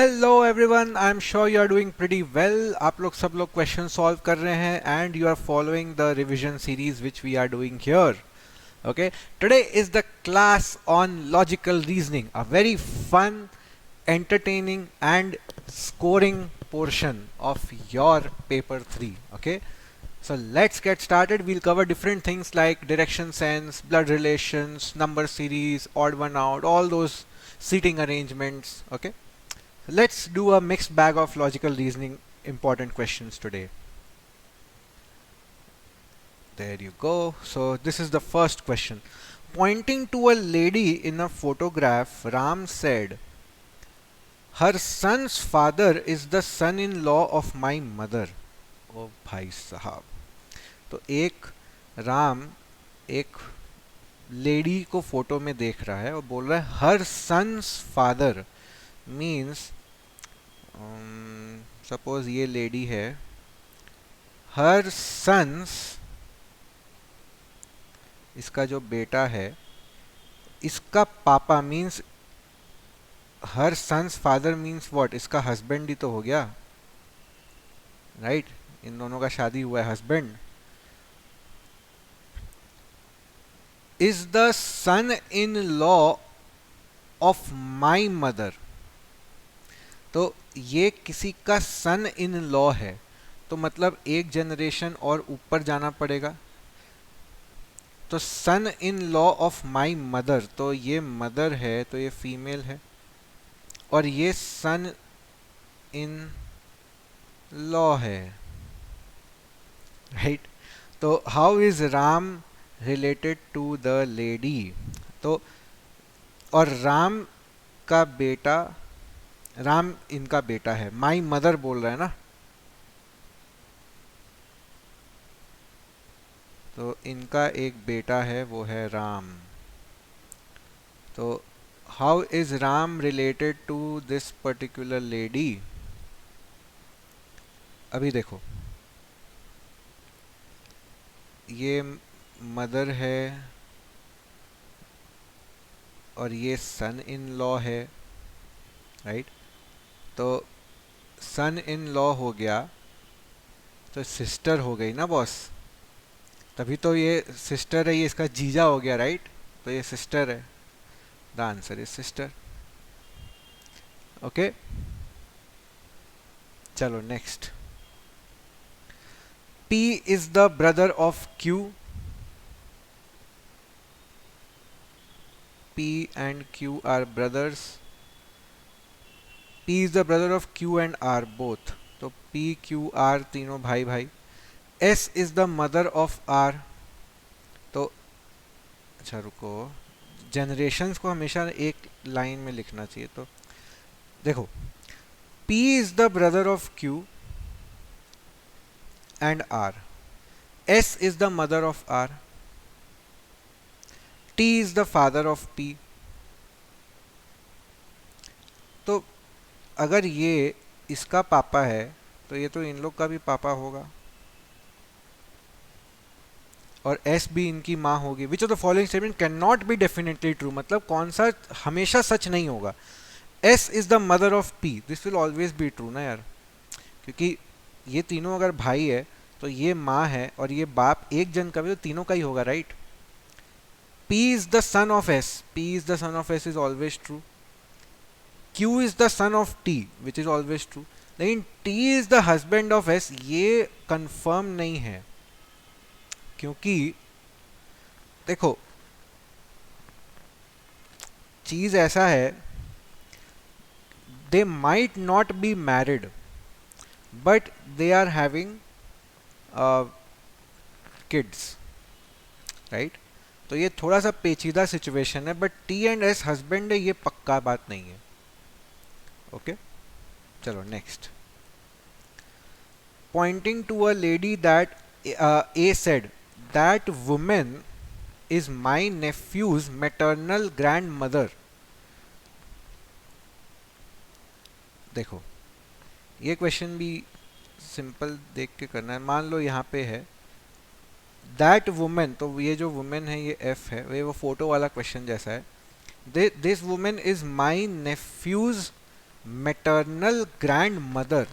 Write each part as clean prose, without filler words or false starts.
Hello everyone, I am sure you are doing pretty well. आप लोग सब लोग क्वेश्चन सॉल्व कर रहे हैं and you are following the revision series which we are doing here. Okay, today is the class on logical reasoning, a very fun, entertaining and scoring portion of your paper 3. Okay, so let's get started. We'll cover different things like direction sense, blood relations, number series, odd one out, all those seating arrangements. Okay, let's do a mixed bag of logical reasoning important questions today. There you go. So this is the first question. Pointing to a lady in a photograph, Ram said, "Her son's father is the son-in-law of my mother." ओ भाई साहब, तो एक राम एक lady को photo में देख रहा है और बोल रहा है her son's father means, suppose ये लेडी है, हर सन्स, इसका जो बेटा है, इसका पापा means, her son's father means what, इसका हस्बैंड ही तो हो गया, राइट? इन दोनों का शादी हुआ है, husband is the son in law of my mother. तो ये किसी का सन इन लॉ है, तो मतलब एक जनरेशन और ऊपर जाना पड़ेगा. तो son in law of my mother, तो ये मदर है तो ये फीमेल है, और ये सन इन लॉ है, राइट? तो how is Ram related to the lady? तो और राम का बेटा, राम इनका बेटा है, माई मदर बोल रहा है ना, तो इनका एक बेटा है, वो है राम. तो how is Ram related to this particular lady? अभी देखो, ये मदर है और ये सन इन लॉ है, राइट? तो सन इन लॉ हो गया तो सिस्टर हो गई ना बॉस, तभी तो ये सिस्टर है, ये इसका जीजा हो गया, राइट? तो ये सिस्टर है, the answer is sister. Okay, चलो next. P is the brother of Q. P and Q are brothers. P is the brother of Q and R both. तो P, Q, R तीनों भाई भाई. S is the mother of R. तो अच्छा रुको, generations को हमेशा एक लाइन में लिखना चाहिए. तो देखो, P is the brother of Q and R. S is the mother of R. T is the father of P. तो अगर ये इसका पापा है तो ये तो इन लोग का भी पापा होगा, और S भी इनकी माँ होगी. विच of the following statement can not be definitely true? मतलब कौन सा हमेशा सच नहीं होगा. S is the mother of P, this will always be true ना यार, क्योंकि ये तीनों अगर भाई है तो ये माँ है और ये बाप, एक जन का भी तो तीनों का ही होगा, right? P is the son of S. P is the son of S is always true. Q is the son of T, which is always true. लेकिन T is the husband of S, ये confirm नहीं है, क्योंकि देखो चीज ऐसा है, they might not be married, but they are having kids, right? तो ये थोड़ा सा पेचीदा सिचुएशन है, but T and S husband है, ये पक्का बात नहीं है. ओके, चलो next. Pointing to a lady that A said that women is my nephew's maternal grandmother. देखो, ये क्वेश्चन भी सिंपल देख के करना है. मान लो यहाँ पे है दैट वुमेन, तो ये जो वुमेन है ये एफ है, वो फोटो वाला क्वेश्चन जैसा है. This women is my nephew's maternal grand mother,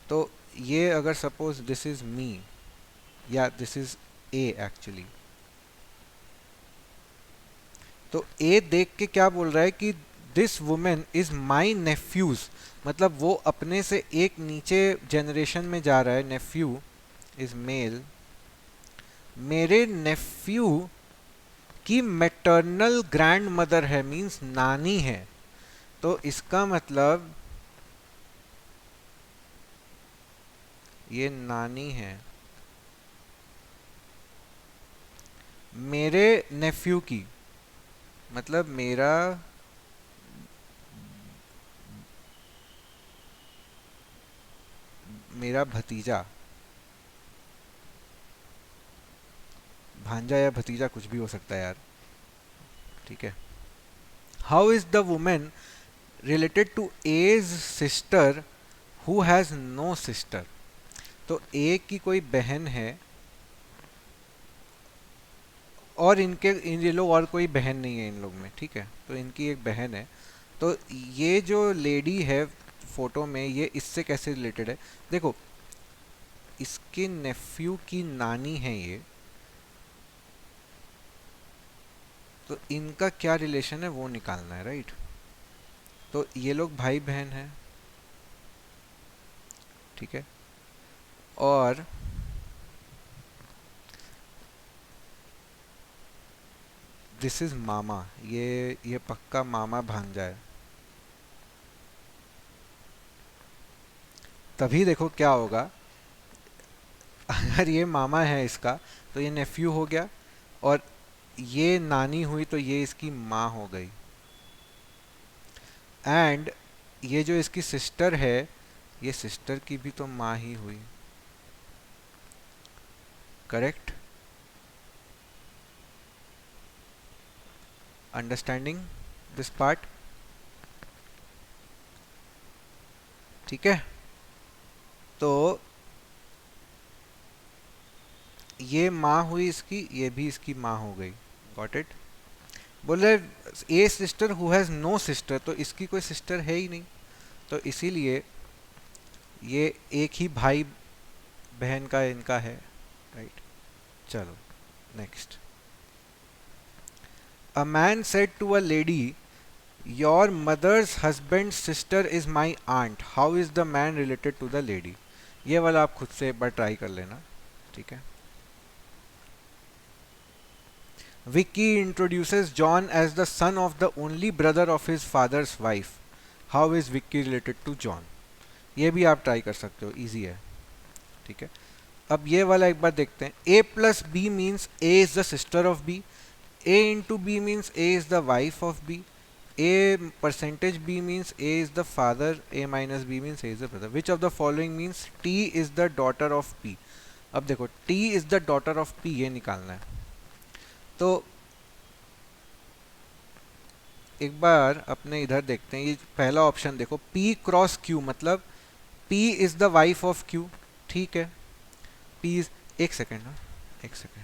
तो ये अगर सपोज दिस इज मी या दिस इज ए एक्चुअली, तो ए देख के क्या बोल रहा है कि this women is my nephews, मतलब वो अपने से एक नीचे जनरेशन में जा रहा है, नेफ्यू इज मेल, मेरे नेफ्यू की मैटरनल ग्रैंड मदर है, मीन्स नानी है। तो इसका मतलब ये नानी है मेरे नेफ्यू की, मतलब मेरा भतीजा, भांजा या भतीजा कुछ भी हो सकता है यार, ठीक है। How is the women related to A's sister who has no sister, तो ए की कोई बहन है और इन ये लोग और कोई बहन नहीं है इन लोग में, ठीक है, तो इनकी एक बहन है। तो ये जो लेडी है फोटो में, ये इससे कैसे रिलेटेड है, देखो इसके नेफ्यू की नानी है ये, तो इनका क्या रिलेशन है वो निकालना है, राइट। तो ये लोग भाई बहन हैं, ठीक है, और दिस इज मामा, ये पक्का मामा भांजा है। तभी देखो क्या होगा, अगर ये मामा है इसका तो ये नेफ्यू हो गया, और ये नानी हुई तो ये इसकी माँ हो गई, एंड ये जो इसकी सिस्टर है, ये सिस्टर की भी तो माँ ही हुई, करेक्ट। अंडरस्टैंडिंग दिस पार्ट, ठीक है। तो ये माँ हुई इसकी, ये भी इसकी माँ हो गई, गॉट इट। बोले a sister who has no sister, तो इसकी कोई सिस्टर है ही नहीं, तो इसीलिए ये एक ही भाई बहन का इनका है, राइट। चलो next, a man said to a lady your mother's husband sister is my aunt, how is the man related to the lady, ये वाला आप खुद से एक बार ट्राई कर लेना, ठीक है। Vicky introduces John as the son of the only brother of his father's wife. How is Vicky related to John? ये भी आप ट्राई कर सकते हो, इजी है, ठीक है। अब ये वाला एक बार देखते हैं, a plus B means a is the sister of b, a into B means a is the wife of b, a percentage b means a is the father, a minus b means a is the brother, which of the following means t is the daughter of p। अब देखो t is the daughter of p ये निकालना है, तो एक बार अपने इधर देखते हैं, ये पहला ऑप्शन देखो, P क्रॉस Q, मतलब P is the wife of Q, ठीक है। P इज, एक सेकेंड, हाँ एक सेकेंड,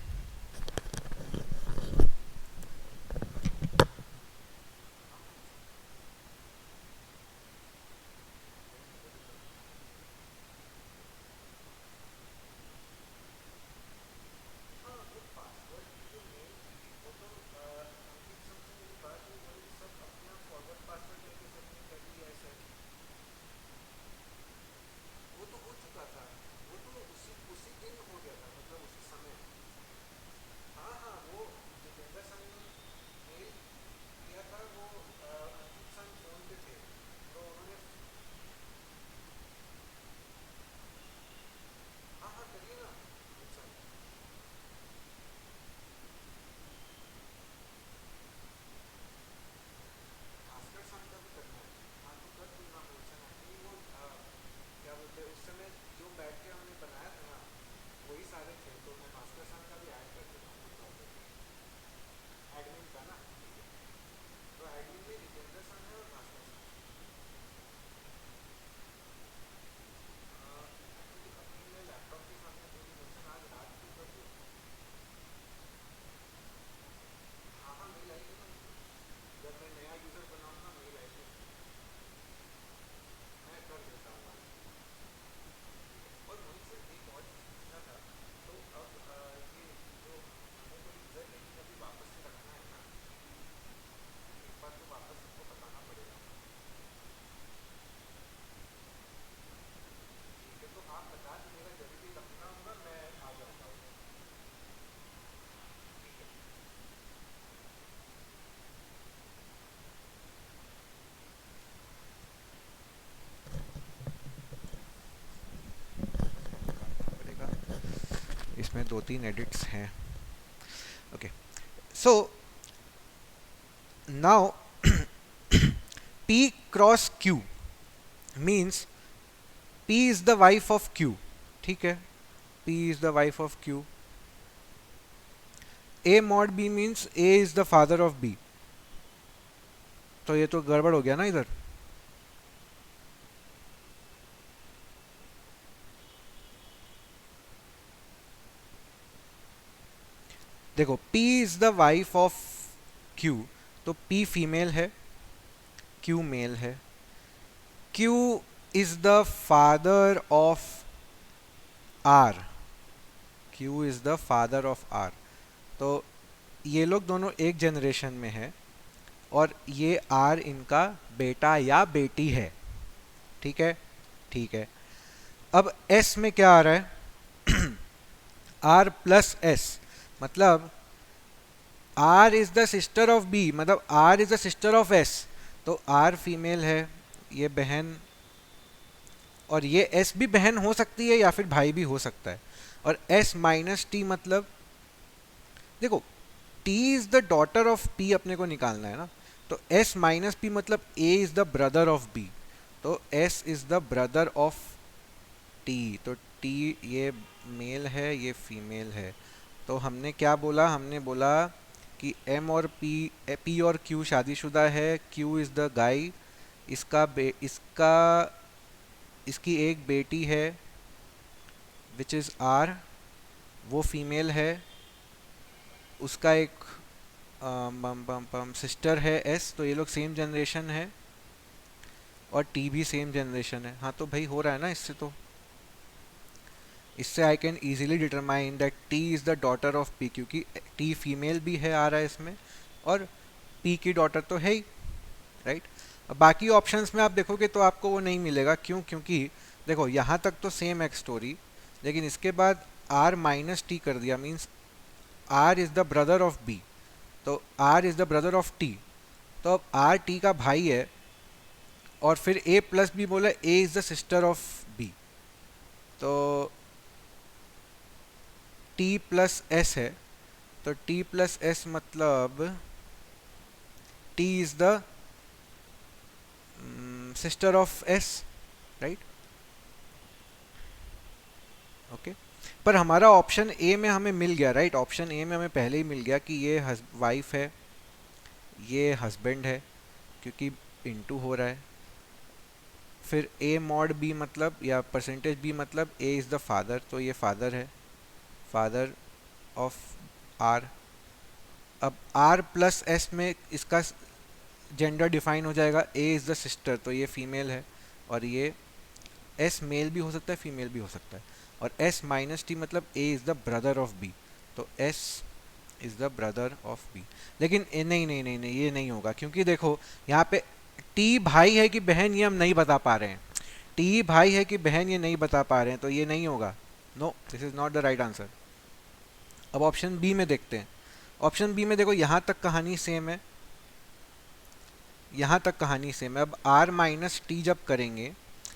इसमें 2-3 एडिट्स हैं. Okay, so now P cross Q means P is the wife of Q. ठीक है, P is the wife of Q. A mod B means A is the father of B. तो ये तो गड़बड़ हो गया ना इधर. देखो, P is the wife of Q, तो P फीमेल है, Q मेल है. Q is the father of R. Q is the father of R. तो ये लोग दोनों एक जनरेशन में है और ये R इनका बेटा या बेटी है. ठीक है, ठीक है. अब S में क्या आ रहा है? R प्लस S, मतलब R is the sister of B, मतलब R is the sister of S. तो R फीमेल है, ये बहन, और ये S भी बहन हो सकती है या फिर भाई भी हो सकता है. और S माइनस T मतलब, देखो T is the daughter of P अपने को निकालना है ना, तो S माइनस P मतलब A is the brother of B. तो S is the brother of T. तो T ये मेल है, ये फीमेल है. तो हमने क्या बोला? हमने बोला कि M और P और Q शादीशुदा है. Q इज द गाय, इसकी एक बेटी है विच इज R, वो फीमेल है. उसका एक सिस्टर है S. तो ये लोग सेम जनरेशन है और T भी सेम जनरेशन है. हाँ, तो भाई हो रहा है ना इससे. तो इससे I can easily determine that T is the daughter of P, क्योंकि T फीमेल भी है आ रहा है इसमें और P की डॉटर तो है ही, राइट. अब बाकी ऑप्शंस में आप देखोगे तो आपको वो नहीं मिलेगा. क्यों? क्योंकि देखो यहाँ तक तो सेम एक स्टोरी, लेकिन इसके बाद R माइनस T कर दिया, means R is the brother of B. तो R is the brother of T, तो अब R T का भाई है. और फिर A प्लस B बोला, A is the sister of B. तो T प्लस S है, तो T प्लस S मतलब T is the sister of S, right. Okay, पर हमारा ऑप्शन ए में हमें मिल गया, राइट. ऑप्शन ए में हमें पहले ही मिल गया कि ये वाइफ है, ये हस्बैंड है, क्योंकि इनटू हो रहा है. फिर A मॉड B मतलब, या परसेंटेज B मतलब A इज़ द फादर, तो ये फादर है, फादर ऑफ R. अब R प्लस S में इसका जेंडर डिफाइन हो जाएगा, A इज़ द सिस्टर, तो ये फीमेल है, और ये S मेल भी हो सकता है, फीमेल भी हो सकता है. और S माइनस T मतलब A is the brother of B, तो S is the brother of B. लेकिन नहीं नहीं नहीं नहीं, ये नहीं होगा, क्योंकि देखो यहाँ पे T भाई है कि बहन ये हम नहीं बता पा रहे हैं. T भाई है कि बहन ये नहीं बता पा रहे हैं, तो ये नहीं होगा. No, this is not the right answer. अब ऑप्शन बी में देखते हैं. ऑप्शन बी में देखो यहाँ तक कहानी सेम है, यहाँ तक कहानी सेम है. अब R माइनस टी जब करेंगे,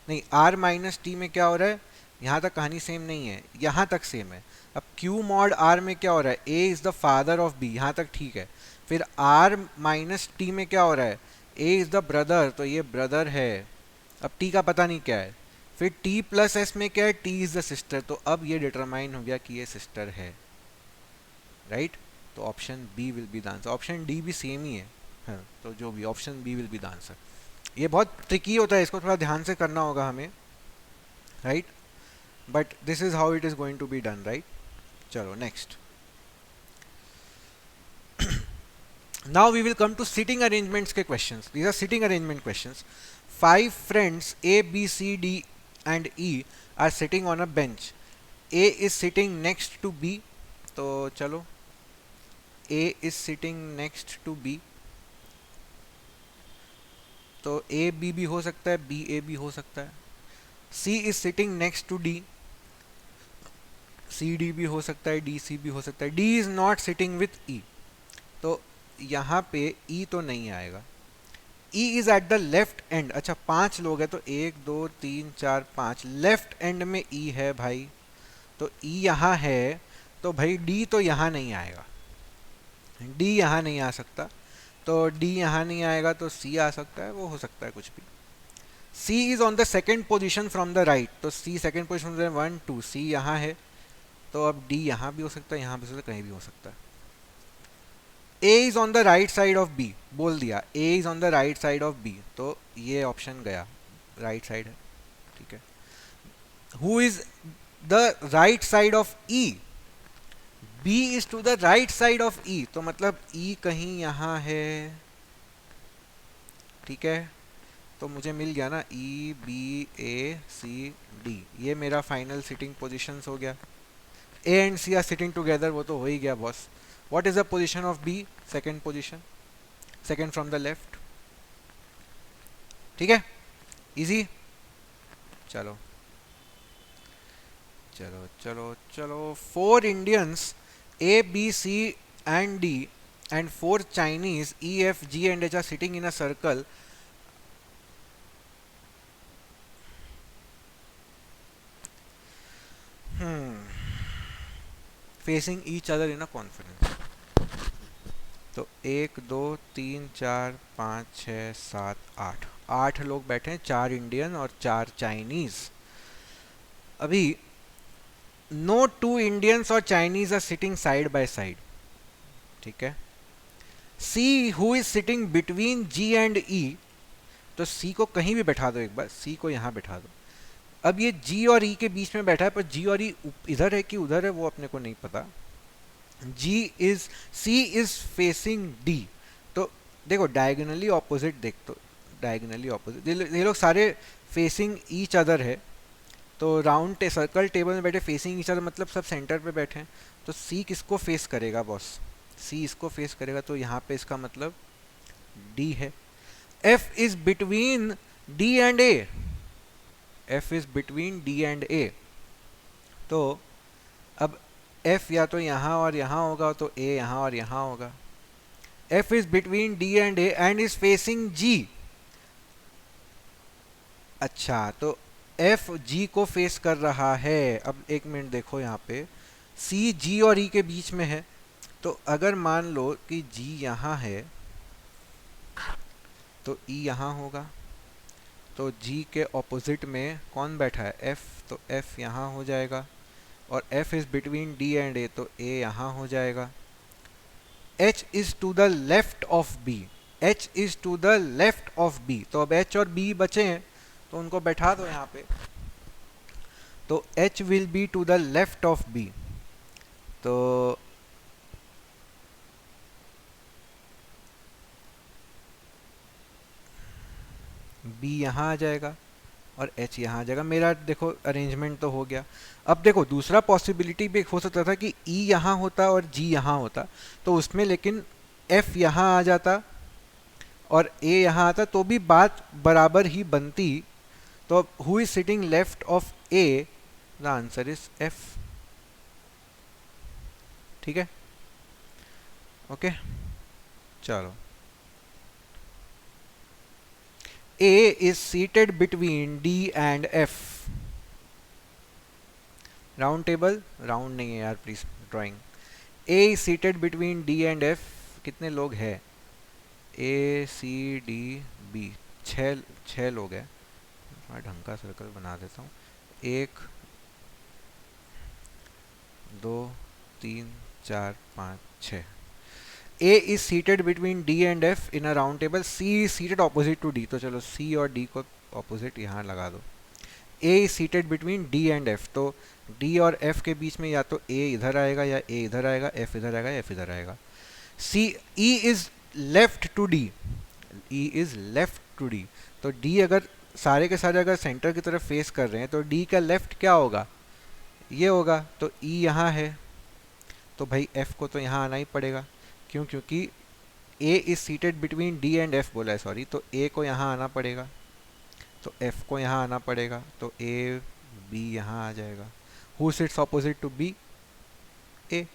नहीं, R माइनस टी में क्या हो रहा है, यहाँ तक कहानी सेम नहीं है, यहाँ तक सेम है. अब Q मॉड R में क्या हो रहा है, A is the father of B, यहाँ तक ठीक है. फिर R माइनस टी में क्या हो रहा है, A इज़ द ब्रदर, तो ये ब्रदर है. अब T का पता नहीं क्या है. फिर T प्लस S में क्या है, T इज़ द सिस्टर, तो अब ये डिटरमाइन हो गया कि ये सिस्टर है, राइट. तो option B will be the answer. Option D भी सेम ही है. हाँ, तो जो भी, option B will be the answer. ये बहुत ट्रिकी होता है, इसको थोड़ा ध्यान से करना होगा हमें, right. But this is how it is going to be done, right. चलो next. Now we will come to sitting arrangements के questions. These are sitting arrangement questions. 5 friends A B C D and E are sitting on a bench. A is sitting next to B. तो चलो, A is sitting next to B. तो A B भी हो सकता है, B A भी हो सकता है. C is sitting next to D. C D भी हो सकता है, D C भी हो सकता है. D is not sitting with E. तो यहाँ पे E तो नहीं आएगा. E is at the left end. अच्छा, 5 लोग हैं, तो 1 2 3 4 5. लेफ्ट एंड में E है भाई, तो E यहाँ है. तो भाई डी तो यहाँ नहीं आएगा, डी यहाँ नहीं आ सकता, तो डी यहाँ नहीं आएगा तो सी आ सकता है, वो हो सकता है कुछ भी। C is on the second position from the right, तो सी सेकेंड पोजिशन 1 2, सी यहाँ है, तो अब डी यहाँ भी हो सकता है, यहाँ भी हो सकता है, कहीं भी हो सकता है। A is on the right side of B, बोल दिया A is on the right side of B, तो ये ऑप्शन गया, राइट साइड है, ठीक है। Who is the right side of E, B is to the right side of E, तो मतलब ई कहीं यहाँ है, ठीक है। तो मुझे मिल गया ना ई बी ए सी डी, ये मेरा फाइनल सिटिंग पोजिशंस हो गया। A and C are sitting together, वो तो हो ही गया boss. What is the position of B, second position, second from the left, ठीक है, इजी। चलो चलो चलो चलो, 4 Indians A, B, C and D and 4 Chinese E, F, G and H are sitting in a circle. Facing each other in a conference. तो 1 2 3 4 5 6 7 8, 8 लोग बैठे हैं, 4 इंडियन और 4 चाइनीज। अभी नो 2 इंडियंस और Chinese are sitting side by side, ठीक है। C who is sitting between G and E, तो सी को कहीं भी बैठा दो, एक बार सी को यहाँ बैठा दो। अब ये जी और ई के बीच में बैठा है, पर जी और ई इधर है कि उधर है वो अपने को नहीं पता। सी इज फेसिंग डी, तो देखो डायगोनली ऑपोजिट, देख तो डायगोनली ऑपोजिट, ये लोग सारे फेसिंग ईच अदर है, तो राउंड सर्कल टेबल में बैठे फेसिंग ईच अदर, मतलब सब सेंटर पे बैठे हैं। तो सी किसको फेस करेगा बॉस, सी इसको फेस करेगा, तो यहाँ पे इसका मतलब डी है। F is between D and A, F is between D and A, तो अब एफ या तो यहाँ और यहाँ होगा, तो ए यहाँ और यहाँ होगा। F is between D and A and is facing G, अच्छा तो एफ जी को फेस कर रहा है। अब एक मिनट देखो, यहाँ पे सी जी और ई के बीच में है, तो अगर मान लो कि जी यहाँ है तो ई यहाँ होगा, तो जी के ऑपोजिट में कौन बैठा है, एफ, तो एफ यहाँ हो जाएगा, और F is between D and A, तो ए यहाँ हो जाएगा। H is to the left of B, H is to the left of B, तो अब एच और बी बचे हैं, तो उनको बैठा दो यहाँ पे, तो H will be to the left of B, तो B यहाँ आ जाएगा और H यहाँ आ जाएगा। मेरा देखो अरेंजमेंट तो हो गया। अब देखो दूसरा पॉसिबिलिटी भी हो सकता था कि E यहाँ होता और G यहाँ होता, तो उसमें लेकिन F यहाँ आ जाता और A यहाँ आता, तो भी बात बराबर ही बनती। तो अब who is sitting left of A, the answer is F, ठीक है, ओके। चलो, A is seated between D and F, round table, round नहीं है यार please, drawing. A is seated between D and F, कितने लोग हैं, A C D B, छह लोग हैं। मैं ढंग का सर्कल बना देता हूँ, 1 2 3 4 5 6। A is seated between D and F in a round table. C is seated opposite to D, तो चलो C और D को opposite यहाँ लगा दो। A is seated between D and F, तो D और F के बीच में या तो A इधर आएगा या A इधर आएगा, F इधर आएगा, F इधर आएगा। E is left to D, E is left to D, तो D अगर सारे के सारे अगर सेंटर की तरफ फेस कर रहे हैं, तो D का लेफ्ट क्या होगा, ये होगा, तो E यहाँ है, तो भाई F को तो यहाँ आना ही पड़ेगा, क्यों, क्योंकि A is seated between D and F बोला है, सॉरी, तो A को यहाँ आना पड़ेगा, तो F को यहाँ आना पड़ेगा, तो A B यहाँ आ जाएगा। Who sits opposite to B, A।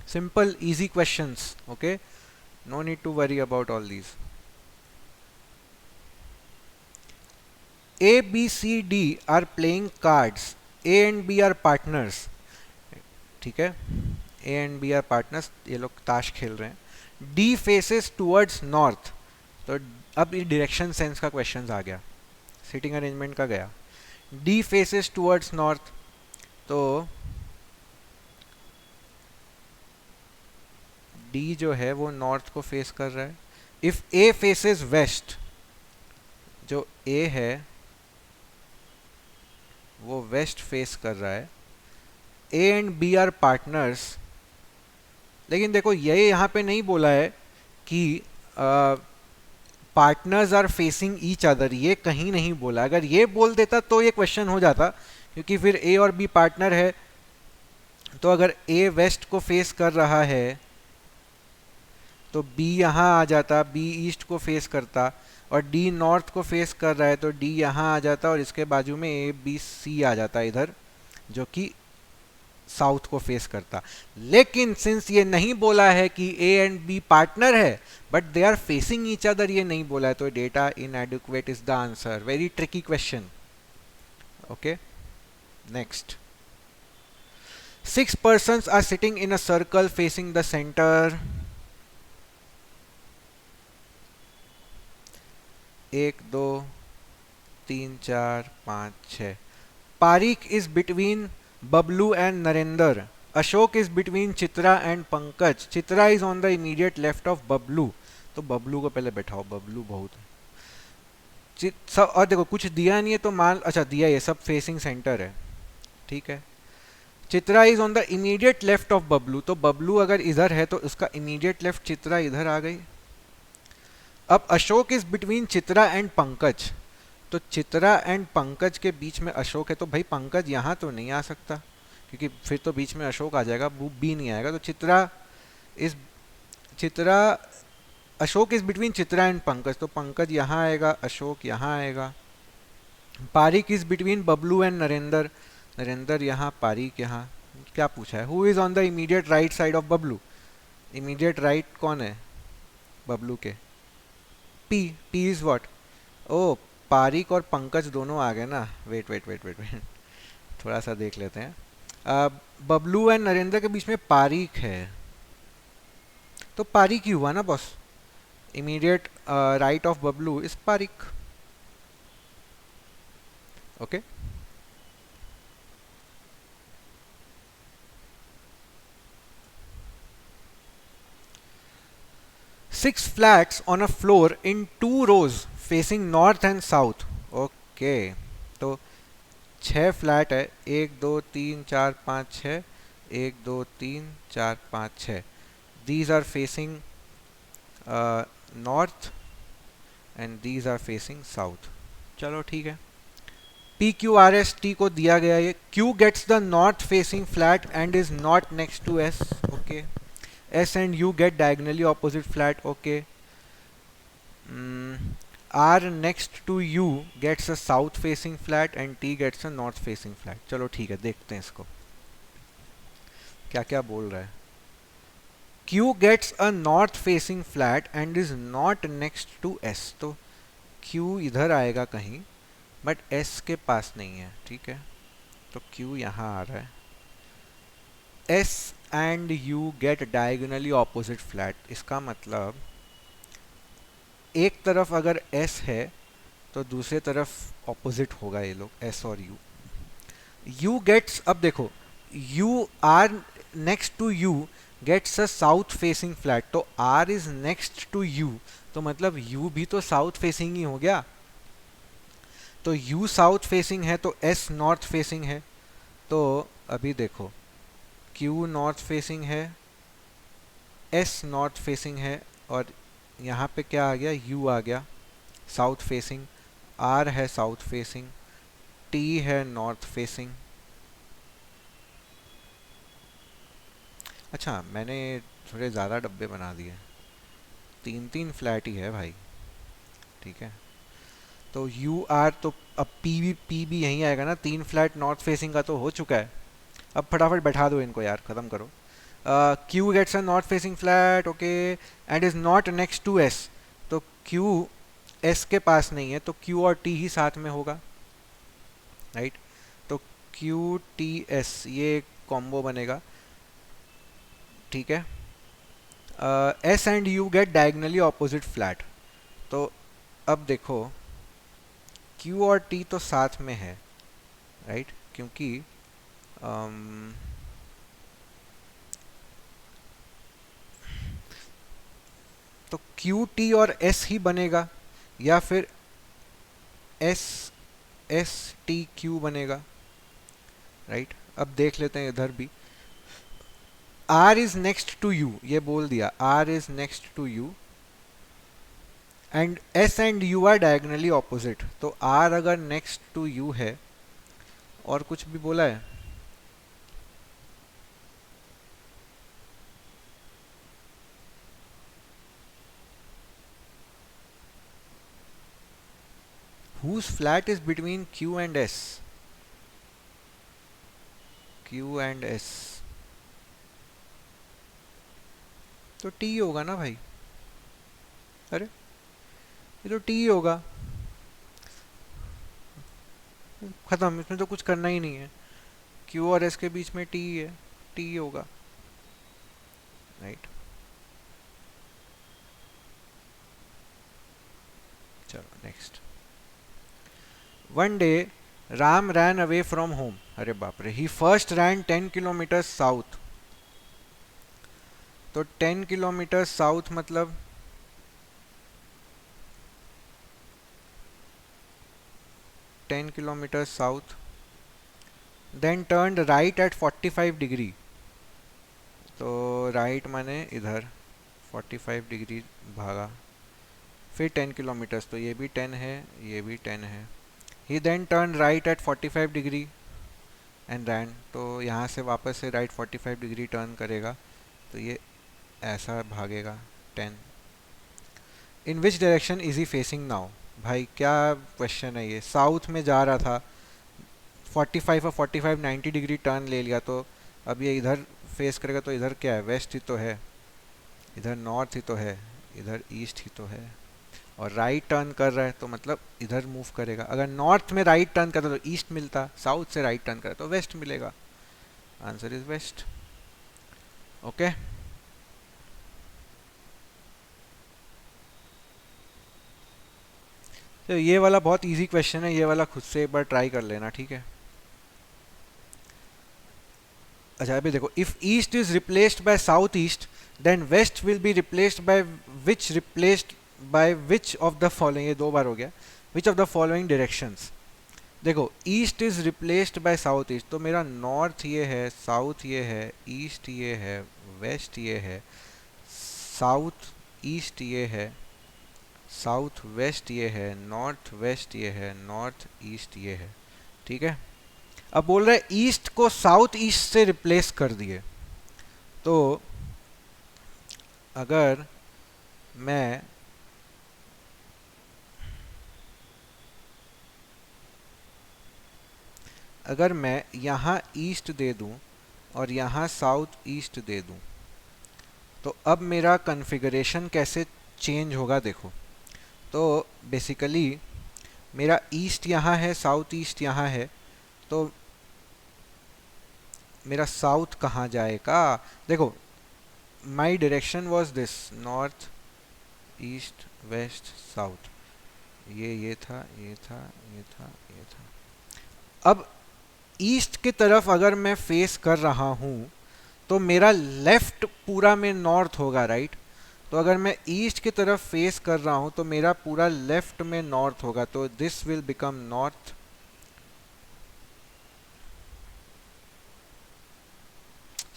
Simple easy questions, okay, no need to worry about all these. A, B, C, D are playing cards. A and B are partners. ठीक है, A and B are partners, ये लोग ताश खेल रहे हैं। D faces towards north, तो अब ये डायरेक्शन सेंस का क्वेश्चन आ गया, सीटिंग अरेंजमेंट का गया। डी फेसेस टूवर्ड्स नॉर्थ, तो डी जो है वो नॉर्थ को फेस कर रहा है। इफ ए फेसेस वेस्ट, जो ए है वो वेस्ट फेस कर रहा है। A and B are partners, लेकिन देखो ये यहाँ पे नहीं बोला है कि partners are facing each other, ये कहीं नहीं बोला। अगर ये बोल देता तो ये क्वेश्चन हो जाता, क्योंकि फिर ए और बी पार्टनर है, तो अगर ए वेस्ट को फेस कर रहा है तो बी यहाँ आ जाता, बी ईस्ट को फेस करता, और डी नॉर्थ को फेस कर रहा है तो डी यहाँ आ जाता, और इसके बाजू में ए बी सी आ जाता इधर, जो कि साउथ को फेस करता। लेकिन सिंस ये नहीं बोला है कि ए एंड बी पार्टनर है but they are facing each other, ये नहीं बोला है, तो data inadequate is the answer. Very tricky question. Okay, next. 6 persons are sitting in a circle facing the center. 1 2 3 4 5 6. Parikh is between Bablu and Narendra. Ashok is between Chitra and Pankaj. Chitra is on the immediate left of Bablu. तो बबलू को पहले बैठाओ, बबलू बहुत सब। और देखो कुछ दिया नहीं है तो मान, अच्छा दिया, ये सब फेसिंग सेंटर है, ठीक है। Chitra is on the immediate left of Bablu, तो बबलू अगर इधर है तो उसका इमीडिएट लेफ्ट चित्रा इधर आ गई। अब Ashok is between Chitra and Pankaj, तो चित्रा एंड पंकज के बीच में अशोक है, तो भाई पंकज यहाँ तो नहीं आ सकता क्योंकि फिर तो बीच में अशोक आ जाएगा, बी नहीं आएगा। तो Ashok is between Chitra and Pankaj, तो पंकज यहाँ आएगा, अशोक यहाँ आएगा। Parik is between Bablu and Narendra, Narendra यहाँ, पारिक यहाँ। क्या पूछा है? Who is on the immediate right side of Bablu? Immediate right कौन है बबलू के? पी। P is what? ओ, पारिक और पंकज दोनों आ गए ना। Wait wait wait wait wait, थोड़ा सा देख लेते हैं। बबलू एंड नरेंद्र के बीच में पारिक है, तो पारिक ही हुआ ना boss. Immediate right of Bablu is Parikh. Okay, Six flats on a floor in 2 rows facing north and south. Okay, तो 6 फ्लैट है, 1 2 3 4 5 6, 1 2 3 4 5 6। These are facing north and these are facing south. चलो ठीक है। P Q R S T को दिया गया है। Q gets the north facing flat and is not next to S. Okay. S and U get diagonally opposite flat. Okay. R next to U gets a south facing flat and T gets a north facing flat. चलो ठीक है, देखते हैं इसको क्या क्या बोल रहा है। Q gets a north facing flat and is not next to S. तो Q इधर आएगा कहीं बट S के पास नहीं है, ठीक है। तो Q यहाँ आ रहा है। S and U get diagonally opposite flat, इसका मतलब एक तरफ अगर S है तो दूसरे तरफ ऑपोजिट होगा ये लोग, S और U। U gets, अब देखो U R next to U gets a south facing flat, तो R is next to U, तो मतलब U भी तो साउथ फेसिंग ही हो गया। तो U साउथ फेसिंग है तो S नॉर्थ फेसिंग है। तो अभी देखो Q नॉर्थ फेसिंग है, S नॉर्थ फेसिंग है, और यहाँ पे क्या आ गया? U आ गया साउथ फेसिंग, R है साउथ फेसिंग, T है नॉर्थ फेसिंग। अच्छा, मैंने थोड़े ज़्यादा डब्बे बना दिए, 3 फ्लैट ही है भाई, ठीक है। तो U R, तो अब P भी यहीं आएगा ना, 3 फ्लैट नॉर्थ फेसिंग का तो हो चुका है। अब फटाफट बैठा दो इनको यार, ख़त्म करो। Q gets a north facing flat, okay, and is not next to S, तो Q S के पास नहीं है, तो Q और T ही साथ में होगा, राइट। तो Q T S ये कॉम्बो बनेगा। ठीक है, S and you get diagonally opposite flat. तो अब देखो क्यू और टी तो साथ में है, राइट, क्योंकि अम, तो क्यू टी और एस ही बनेगा, या फिर एस एस टी क्यू बनेगा, राइट। अब देख लेते हैं इधर भी, R is next to U, ये बोल दिया R is next to U, and S and you are diagonally opposite. तो आर अगर नेक्स्ट टू यू है, और कुछ भी बोला है, whose flat is between Q and S? Q and S, तो T होगा ना भाई, अरे ये तो T होगा, खत्म, इसमें तो कुछ करना ही नहीं है, Q और S के बीच में T है, T होगा, राइट। चलो next. One day Ram ran away from home, अरे बाप रे, he first ran 10 kilometre south. तो 10 किलोमीटर साउथ मतलब 10 kilometre south, then turn right at 45 degree. तो राइट माने इधर 45 डिग्री भागा, फिर 10 किलोमीटर्स, तो ये भी 10 है, ये भी 10 है। He then turn right at 45 degree and ran, तो यहाँ से वापस से राइट 45 डिग्री टर्न करेगा, तो ये ऐसा भागेगा 10। In which direction is he facing now, भाई क्या क्वेश्चन है ये, साउथ में जा रहा था, 45 और 45 90 डिग्री टर्न ले लिया, तो अब ये इधर फेस करेगा, तो इधर क्या है, वेस्ट ही तो है, इधर नॉर्थ ही तो है, इधर ईस्ट ही तो है, और राइट टर्न कर रहा है तो मतलब इधर मूव करेगा। अगर नॉर्थ में राइट टर्न करता तो ईस्ट मिलता, साउथ से राइट टर्न करता तो वेस्ट मिलेगा, आंसर इज वेस्ट। ओके, तो ये वाला बहुत इजी क्वेश्चन है, ये वाला खुद से एक बार ट्राई कर लेना, ठीक है। अच्छा अभी देखो, if east is replaced by south east, then west will be replaced by which of the following, ये दो बार हो गया, which of the following directions. देखो east is replaced by south east, तो मेरा नॉर्थ ये है, साउथ ये है, ईस्ट ये है, वेस्ट ये है, साउथ ईस्ट ये है, साउथ वेस्ट ये है, नॉर्थ वेस्ट ये है, नॉर्थ ईस्ट ये है, ठीक है। अब बोल रहे ईस्ट को साउथ ईस्ट से रिप्लेस कर दिए, तो अगर मैं यहाँ ईस्ट दे दूं और यहाँ साउथ ईस्ट दे दूं, तो अब मेरा कॉन्फ़िगरेशन कैसे चेंज होगा देखो। तो बेसिकली मेरा ईस्ट यहाँ है, साउथ ईस्ट यहाँ है, तो मेरा साउथ कहाँ जाएगा, देखो माई direction was this, north east west south, ये था, ये था, ये था, ये था। अब ईस्ट की तरफ अगर मैं फेस कर रहा हूँ तो मेरा लेफ्ट पूरा में नॉर्थ होगा, राइट। तो अगर मैं ईस्ट की तरफ फेस कर रहा हूँ तो मेरा पूरा लेफ्ट में नॉर्थ होगा, तो this will become north,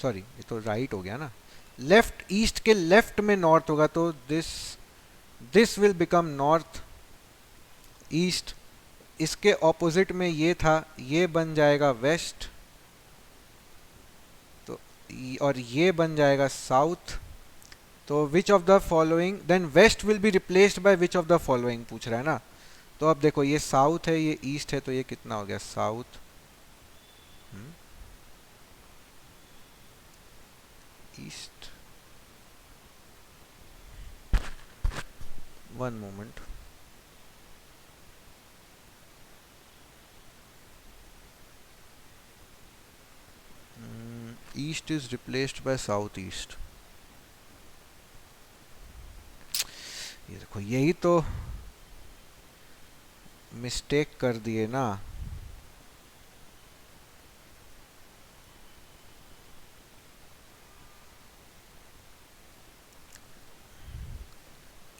sorry ये तो राइट हो गया ना, लेफ्ट ईस्ट के लेफ्ट में नॉर्थ होगा, तो this will become north east. इसके ऑपोजिट में ये था, ये बन जाएगा वेस्ट, तो और ये बन जाएगा साउथ। तो which of the following, then west will be replaced by which of the following पूछ रहा है ना। तो अब देखो ये साउथ है, ये ईस्ट है, तो ये कितना हो गया, south east, one moment, east is replaced by south east, ये देखो यही तो मिस्टेक कर दिए ना।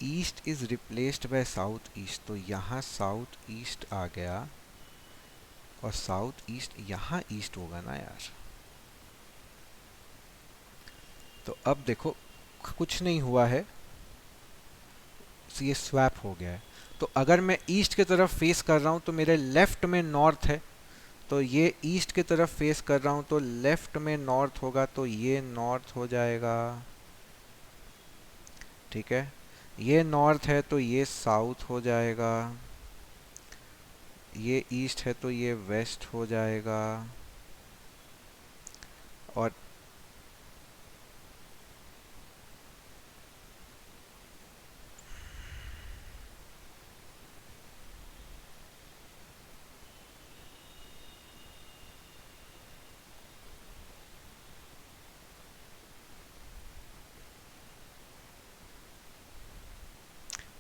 East is replaced by south east, तो यहाँ साउथ ईस्ट आ गया और साउथ ईस्ट यहाँ ईस्ट होगा ना यार। तो अब देखो कुछ नहीं हुआ है, ये स्वैप हो गया है। तो अगर मैं ईस्ट की तरफ फेस कर रहा हूँ तो मेरे लेफ्ट में नॉर्थ है, तो ये ईस्ट की तरफ फेस कर रहा हूँ तो लेफ्ट में नॉर्थ होगा, तो ये नॉर्थ हो जाएगा। ठीक है, ये नॉर्थ है तो ये साउथ हो जाएगा, ये ईस्ट है तो ये वेस्ट हो जाएगा। और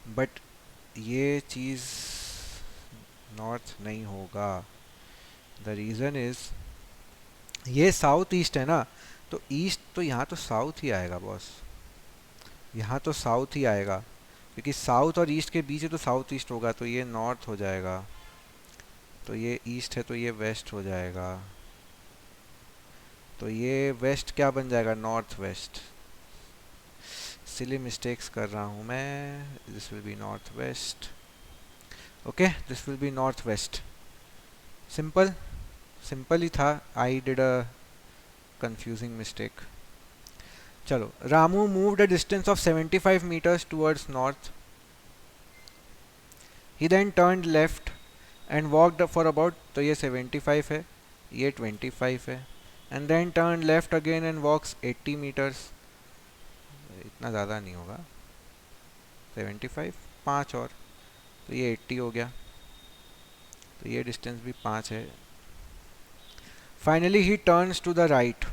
बट ये चीज़ नॉर्थ नहीं होगा। द रीज़न इज़ ये साउथ ईस्ट है ना, तो ईस्ट तो यहाँ तो साउथ ही आएगा बॉस, यहाँ तो साउथ ही आएगा, क्योंकि साउथ और ईस्ट के बीच है तो साउथ ईस्ट होगा, तो ये नॉर्थ हो जाएगा। तो ये ईस्ट है तो ये वेस्ट हो जाएगा, तो ये वेस्ट क्या बन जाएगा, नॉर्थ वेस्ट। सिली मिस्टेक्स कर रहा हूँ मैं। This will be north west. Okay, this will be north west. Simple simple ही था। I did a confusing mistake. चलो, Ramu moved a distance of 75 meters towards north. He then turned left and walked for about, तो ये 75 है, ये 25 है, and then turn left again and walks 80 meters। इतना ज़्यादा नहीं होगा, 75 5 और, तो ये 80 हो गया, तो ये डिस्टेंस भी 5 है। Finally he turns to the right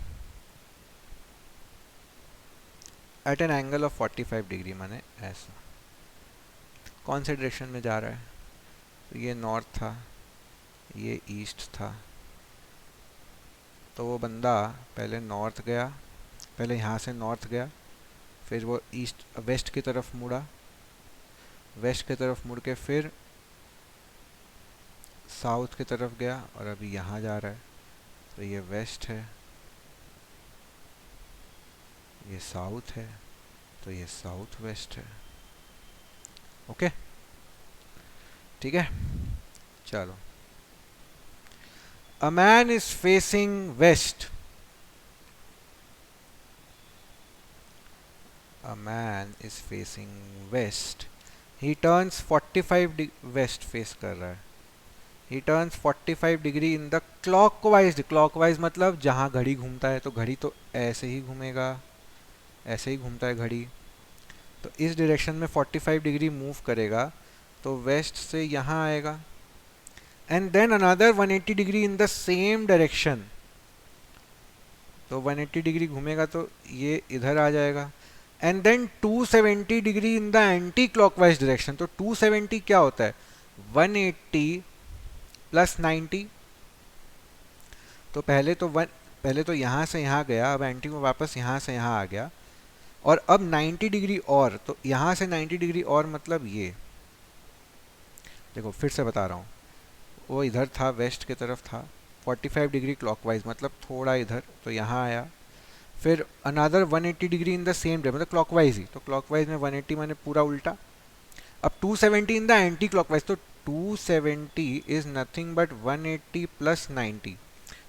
at an angle of 45 degree, माने ऐसा। कौन से डायरेक्शन में जा रहा है, तो ये नॉर्थ था, ये ईस्ट था, तो वो बंदा पहले नॉर्थ गया, पहले यहाँ से नॉर्थ गया, फिर वो ईस्ट वेस्ट की तरफ मुड़ा, वेस्ट की तरफ मुड़ के फिर साउथ की तरफ गया, और अभी यहाँ जा रहा है, तो ये वेस्ट है, ये साउथ है, तो ये साउथ वेस्ट है। ओके, ठीक है, चलो। A man is facing west, a man is facing west. He turns 45 west face कर रहा है। He turns 45 degree in the clockwise. Clockwise मतलब जहाँ घड़ी घूमता है, तो घड़ी तो ऐसे ही घूमेगा, ऐसे ही घूमता है घड़ी, तो इस डायरेक्शन में 45 डिग्री मूव करेगा, तो वेस्ट से यहाँ आएगा, and then another 180 degree in the same direction, तो 180 डिग्री घूमेगा तो ये इधर आ जाएगा, and then 270 degree in the anti clockwise direction. तो 270 क्या होता है, 180 प्लस 90, तो पहले तो यहाँ से यहाँ गया, अब एंटी में वापस यहाँ से यहाँ आ गया, और अब 90 डिग्री और, तो यहाँ से 90 डिग्री और मतलब ये देखो, फिर से बता रहा हूँ, वो इधर था, वेस्ट की तरफ था, 45 डिग्री क्लॉकवाइज मतलब थोड़ा इधर, तो यहाँ आया, फिर another 180 degree in the same day, मतलब क्लॉकवाइज ही, तो क्लॉकवाइज में 180 माने पूरा उल्टा। अब 270 इन द एंटी क्लॉकवाइज, तो 270 इज नथिंग बट 180 प्लस 90,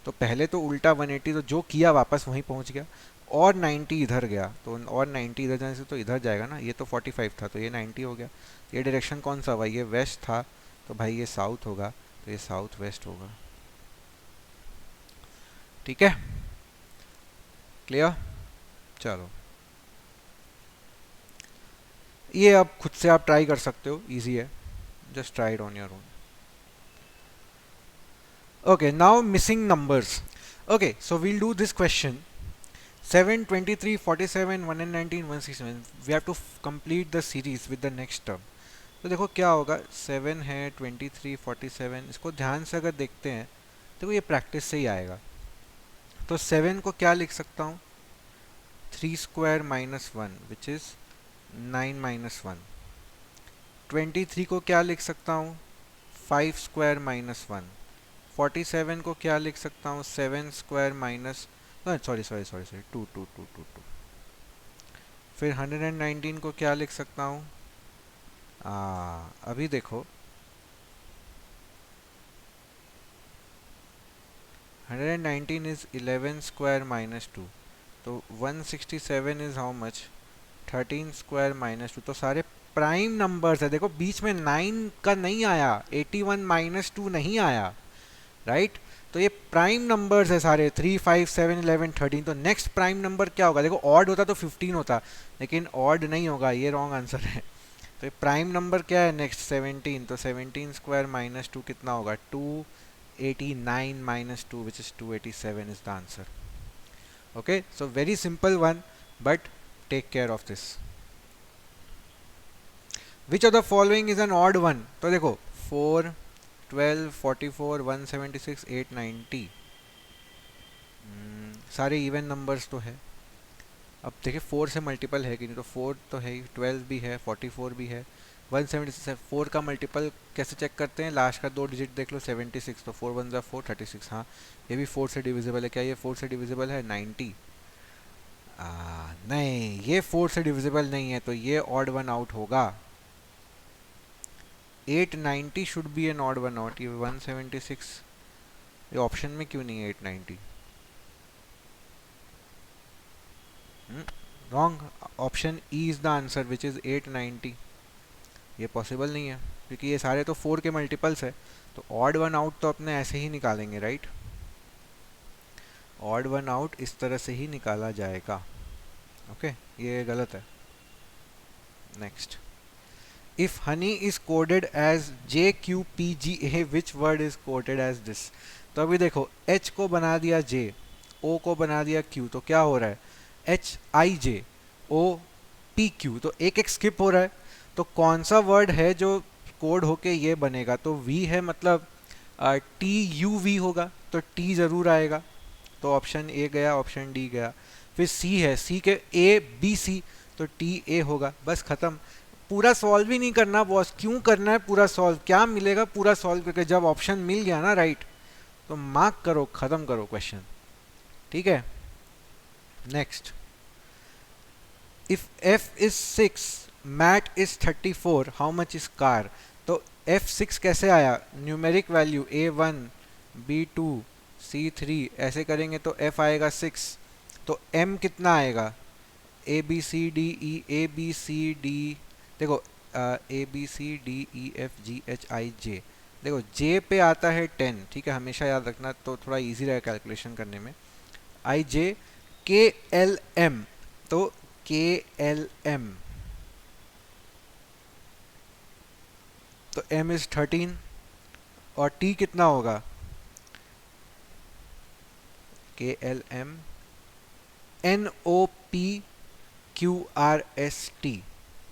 तो पहले तो उल्टा 180, तो जो किया वापस वहीं पहुंच गया, और 90 इधर गया, तो और 90 इधर जाने से तो इधर जाएगा ना, ये तो 45 था तो ये 90 हो गया। ये डायरेक्शन कौन सा हुआ, ये वेस्ट था, तो भाई ये साउथ होगा, तो ये साउथ वेस्ट होगा। ठीक है, क्लियर। चलो, ये अब खुद से आप ट्राई कर सकते हो, इजी है, just try it on your own. Okay, now missing numbers. Okay, so we'll do this question 7, 23, 47, 119, 167. We have to complete the series with the next term. तो देखो क्या होगा, 7 है, 23, 47, इसको ध्यान से अगर देखते हैं देखो ये प्रैक्टिस से ही आएगा। तो 7 को क्या लिख सकता हूँ, 3 square minus 1 which is 9 minus 1। 23 को क्या लिख सकता हूँ, 5 स्क्वायर माइनस 1। 47 को क्या लिख सकता हूँ, 7 square minus, sorry sorry sorry sorry, 2 2 2 2 2। फिर 119 को क्या लिख सकता हूँ, अभी देखो 119 इज 11 स्क्वायर माइनस 2, तो 167 is how much, 13 square minus 2। तो सारे प्राइम नंबर्स है, देखो बीच में 9 का नहीं आया, 81 माइनस 2 नहीं आया, राइट। तो ये प्राइम नंबर्स है सारे, 3, 5, 7, 11, 13। तो नेक्स्ट प्राइम नंबर क्या होगा, देखो ऑड होता तो 15 होता, लेकिन ऑड नहीं होगा, ये रॉन्ग आंसर है। तो प्राइम नंबर क्या है नेक्स्ट, 17। तो 17 स्क्वायर माइनस 2 कितना होगा, 289 minus 2 which is 287 is the answer. Okay, so very simple one, but take care of this. Which of the following is an odd one, तो देखो 4, 12, 44, 176, 890 सारे इवन नंबर्स तो है। अब देखिए 4 से मल्टीपल है कि नहीं, तो 4 तो है ही, 12 भी है, 44 भी है, 176। 4 का मल्टीपल कैसे चेक करते हैं, लास्ट का 2 डिजिट देख लो, 76। तो 4 1 ज़ा 4, 36। हाँ, ये भी 4 से डिविजिबल है। क्या ये 4 से डिविजिबल है, 90? नहीं, ये 4 से डिविजिबल नहीं है, तो ये ऑड वन आउट होगा। 890 should be an odd one out. ये 176 ये ऑप्शन में क्यों नहीं है, 890? Wrong, option E is the answer which is 890। ये पॉसिबल नहीं है, क्योंकि ये सारे तो 4 के मल्टीपल्स है। तो ऑड वन आउट तो अपने ऐसे ही निकालेंगे, राइट। ऑड वन आउट इस तरह से ही निकाला जाएगा। ओके, ये गलत है। Next, if honey is coded as JQPGA, which word is coded as this? तो अभी देखो H को बना दिया J, O को बना दिया Q, तो क्या हो रहा है, HIJOPQ, तो एक एक स्किप हो रहा है। तो कौन सा वर्ड है जो कोड होके ये बनेगा, तो V है, मतलब TUV होगा, तो T जरूर आएगा। तो ऑप्शन ए गया, ऑप्शन डी गया। फिर सी है, सी के ABC, तो TA होगा। बस खत्म, पूरा सॉल्व ही नहीं करना बॉस। क्यों करना है पूरा सॉल्व, क्या मिलेगा पूरा सॉल्व करके, जब ऑप्शन मिल गया ना राइट, तो मार्क करो, खत्म करो क्वेश्चन, ठीक है। Next, if F is 6, mat is 34, how much is car? तो F6 कैसे आया, numeric value A1 B2 C3 ऐसे करेंगे तो F आएगा 6। तो M कितना आएगा, ABCDE, देखो ABCDEFGHIJ, देखो J पे आता है 10, ठीक है, हमेशा याद रखना, तो थोड़ा इजी रहेगा कैलकुलेशन करने में। IJ, KLM, तो KLM, तो M इज 13, और T कितना होगा, KLM NOPQRST,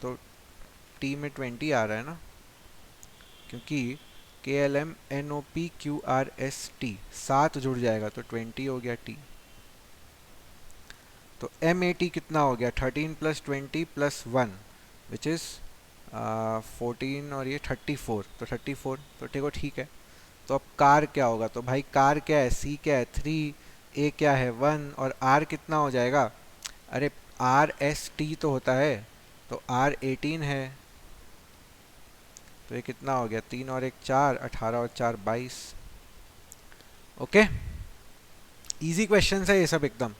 तो T में 20 आ रहा है ना, क्योंकि KLM NOPQRST 7 जुड़ जाएगा तो 20 हो गया T। तो MAT कितना हो गया, 13 + 20 + 1 विच इज़ 14, और ये 34, तो 34, तो देखो ठीक है। तो अब कार क्या होगा, तो भाई कार क्या है, C क्या है 3, A क्या है 1, और R कितना हो जाएगा, अरे RST तो होता है, तो R 18 है, तो ये कितना हो गया, 3 और 1 4, 18 और 4 22। ओके, इजी क्वेश्चन है ये सब एकदम।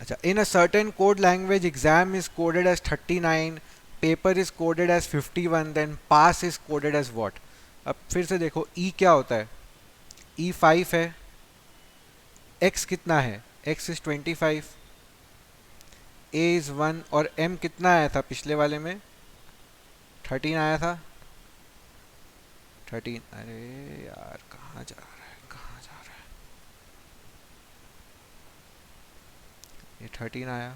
अच्छा, in a certain code language exam is coded as 39, paper is coded as 51, then pass is coded as what? अब फिर से देखो E क्या होता है, E 5 है, X कितना है, X इज 25, A इज 1, और M कितना आया था पिछले वाले में, 13 आया था, 13। अरे यार कहाँ जा रहा है, कहाँ जा रहा है, ये 13 आया,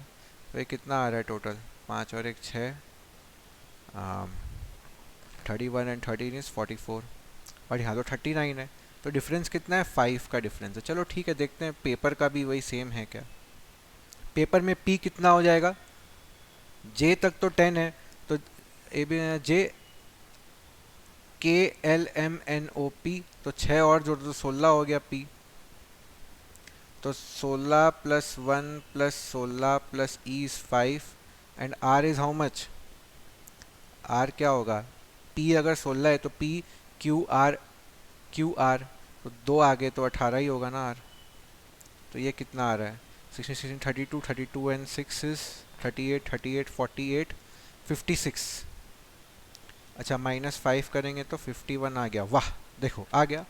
तो ये कितना आ रहा है टोटल, 5 और 1 6, 31 एंड 13 इज़ 44, और यहाँ तो 39 है, तो डिफरेंस कितना है, 5 का डिफरेंस है। चलो ठीक है, देखते हैं पेपर का भी वही सेम है क्या। पेपर में p कितना हो जाएगा, j तक तो 10 है, तो j K L M N O P, तो 6 और जोड़ दो 16 हो गया p, तो 16 plus 1 plus 16 plus e is 5 and r is how much, r क्या होगा, p अगर 16 है तो p क्यू आर, तो 2 आगे तो 18 ही होगा ना r, तो ये कितना आ रहा है 16 16 32 32 एंड 6 इज 38 38 48 56। अच्छा -5 करेंगे तो 51 आ गया, वाह देखो आ गया।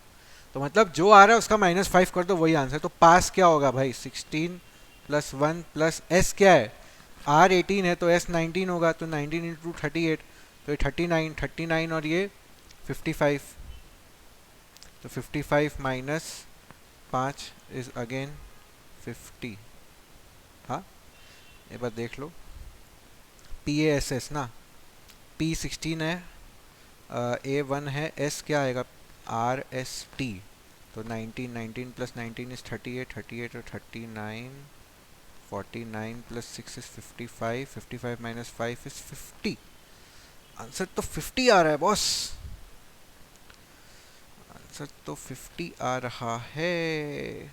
तो मतलब जो आ रहा है उसका -5 कर दो, वही आंसर। तो पास क्या होगा भाई, 16 प्लस 1 प्लस s क्या है, r 18 है तो s 19 होगा, तो 19 इंटू 38, तो ये 39 39 और ये 55, तो 55 माइनस 5 इज अगेन 50। हाँ एक बार देख लो, PASS ना, P 16 है, A1 है, S क्या आएगा RST, तो 19 19 प्लस 19 इज 38 38 और 39 49 plus 6 is 55 55 minus 5 is 50। Answer तो 50 आ रहा है बॉस, आंसर तो 50 आ रहा है,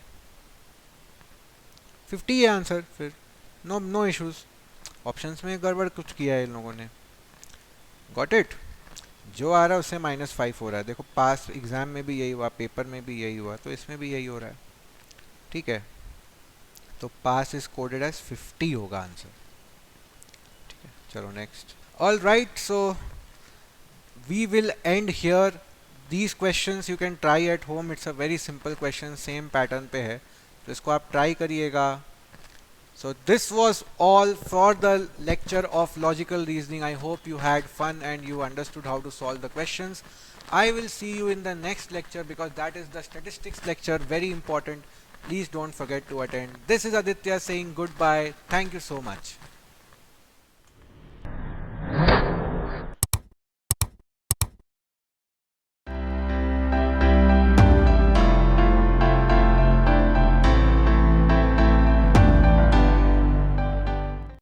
50 है आंसर फिर, नो नो इश्यूज। ऑप्शंस में गड़बड़ कुछ किया है इन लोगों ने। गॉट इट, जो आ रहा है उससे -5 हो रहा है। देखो पास एग्जाम में भी यही हुआ, पेपर में भी यही हुआ, तो इसमें भी यही हो रहा है। ठीक है, तो पास इज कोडेड एज 50 होगा आंसर। ठीक है, चलो next. All right, so we will end here. These questions you can try at home, it's a very simple question, same pattern पे है, तो इसको आप ट्राई करिएगा। So this was all for the lecture of logical reasoning. I hope you had fun and you understood how to solve the questions. I will see you in the next lecture because that is the statistics lecture, very important. Please don't forget to attend. This is Aditya saying goodbye. Thank you so much.